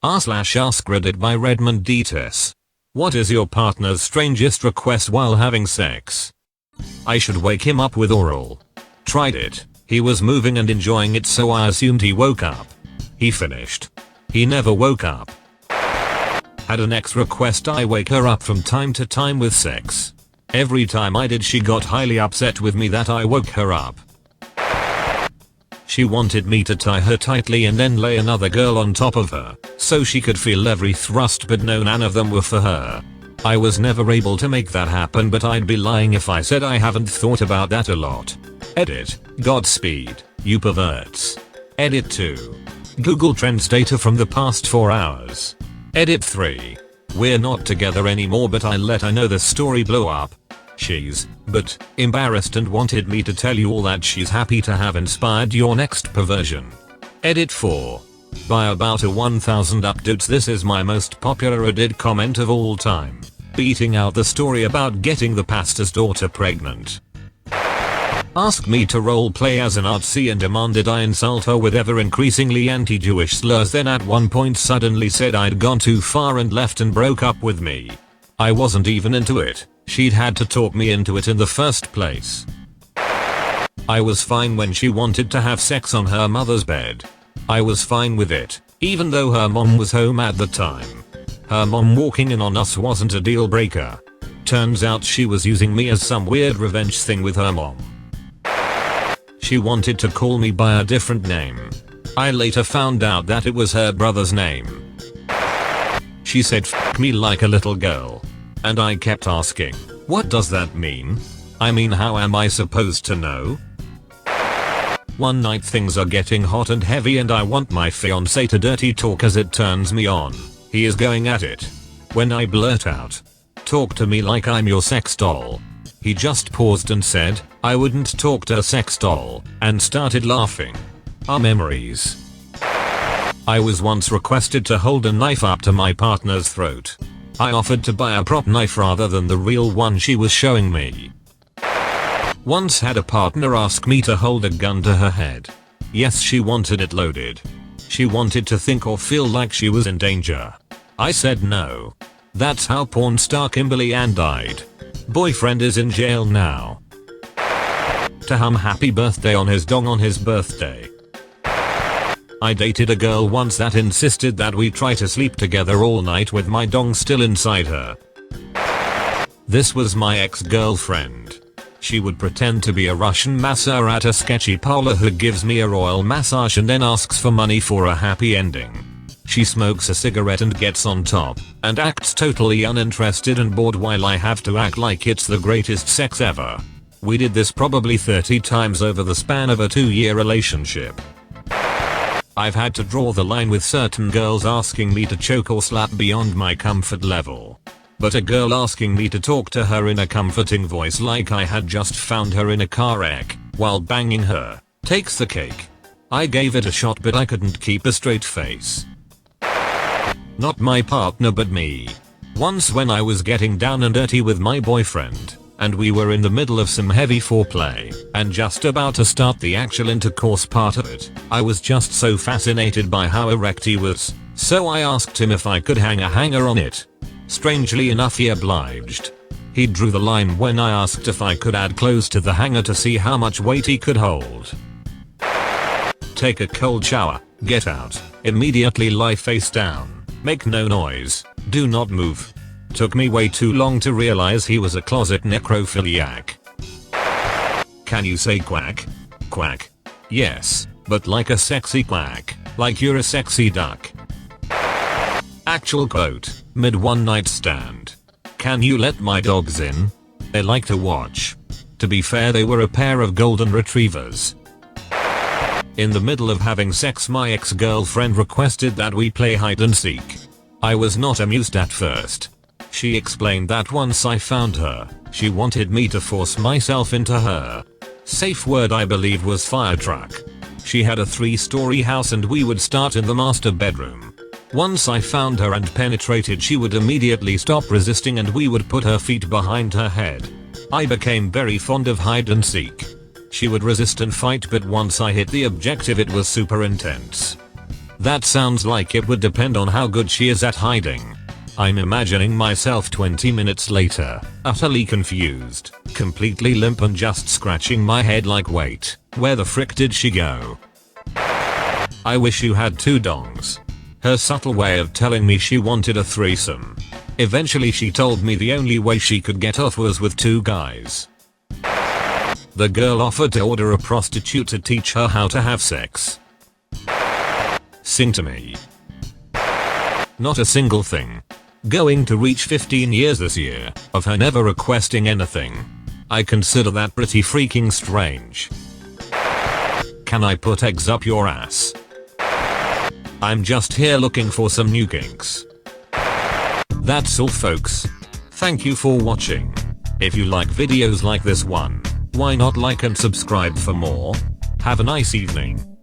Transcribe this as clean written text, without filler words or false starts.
r/AskReddit by Redmond Dts. What is your partner's strangest request while having sex? I should wake him up with oral. Tried it. He was moving and enjoying it, so I assumed he woke up. He finished. He never woke up. Had an ex request I wake her up from time to time with sex. Every time I did, she got highly upset with me that I woke her up. She wanted me to tie her tightly and then lay another girl on top of her, so she could feel every thrust, but no, none of them were for her. I was never able to make that happen, but I'd be lying if I said I haven't thought about that a lot. Edit. Godspeed, you perverts. Edit 2. Google Trends data from the past 4 hours. Edit 3. We're not together anymore, but I let her know the story blew up. She's embarrassed and wanted me to tell you all that she's happy to have inspired your next perversion. Edit 4. By about a 1000 updates, this is my most popular Reddit comment of all time. Beating out the story about getting the pastor's daughter pregnant. Asked me to roleplay as an Nazi and demanded I insult her with ever increasingly anti-Jewish slurs, then at one point suddenly said I'd gone too far and left and broke up with me. I wasn't even into it. She'd had to talk me into it in the first place. I was fine when she wanted to have sex on her mother's bed. I was fine with it, even though her mom was home at the time. Her mom walking in on us wasn't a deal breaker. Turns out she was using me as some weird revenge thing with her mom. She wanted to call me by a different name. I later found out that it was her brother's name. She said "F me" like a little girl. And I kept asking, what does that mean? I mean, how am I supposed to know? One night things are getting hot and heavy and I want my fiancé to dirty talk as it turns me on. He is going at it. When I blurt out, "Talk to me like I'm your sex doll," he just paused and said, "I wouldn't talk to a sex doll," and started laughing. Our memories. I was once requested to hold a knife up to my partner's throat. I offered to buy a prop knife rather than the real one she was showing me. Once had a partner ask me to hold a gun to her head. Yes, she wanted it loaded. She wanted to think or feel like she was in danger. I said no. That's how porn star Kimberly Ann died. Boyfriend is in jail now. To hum happy birthday on his dong on his birthday. I dated a girl once that insisted that we try to sleep together all night with my dong still inside her. This was my ex-girlfriend. She would pretend to be a Russian masseur at a sketchy parlor who gives me a royal massage and then asks for money for a happy ending. She smokes a cigarette and gets on top, and acts totally uninterested and bored while I have to act like it's the greatest sex ever. We did this probably 30 times over the span of a 2-year relationship. I've had to draw the line with certain girls asking me to choke or slap beyond my comfort level. But a girl asking me to talk to her in a comforting voice like I had just found her in a car wreck while banging her takes the cake. I gave it a shot, but I couldn't keep a straight face. Not my partner but me. Once when I was getting down and dirty with my boyfriend, and we were in the middle of some heavy foreplay, and just about to start the actual intercourse part of it, I was just so fascinated by how erect he was, so I asked him if I could hang a hanger on it. Strangely enough, he obliged. He drew the line when I asked if I could add clothes to the hanger to see how much weight he could hold. Take a cold shower, get out, immediately lie face down, make no noise, do not move. Took me way too long to realize he was a closet necrophiliac. Can you say quack? Quack. Yes, but like a sexy quack, like you're a sexy duck. Actual quote, mid one night stand. Can you let my dogs in? They like to watch. To be fair, they were a pair of golden retrievers. In the middle of having sex, my ex-girlfriend requested that we play hide and seek. I was not amused at first. She explained that once I found her, she wanted me to force myself into her safe word, I believe, was fire truck. She had a 3-story house and we would start in the master bedroom. Once I found her and penetrated, she would immediately stop resisting and we would put her feet behind her head. I became very fond of hide and seek. She would resist and fight, but once I hit the objective it was super intense. That sounds like it would depend on how good she is at hiding. I'm imagining myself 20 minutes later, utterly confused, completely limp and just scratching my head like wait, where the frick did she go? I wish you had two dongs. Her subtle way of telling me she wanted a threesome. Eventually she told me the only way she could get off was with two guys. The girl offered to order a prostitute to teach her how to have sex. Sing to me. Not a single thing. Going to reach 15 years this year of her never requesting anything. I consider that pretty freaking strange. Can I put eggs up your ass? I'm just here looking for some new kinks. That's all folks. Thank you for watching. If you like videos like this one, why not like and subscribe for more? Have a nice evening.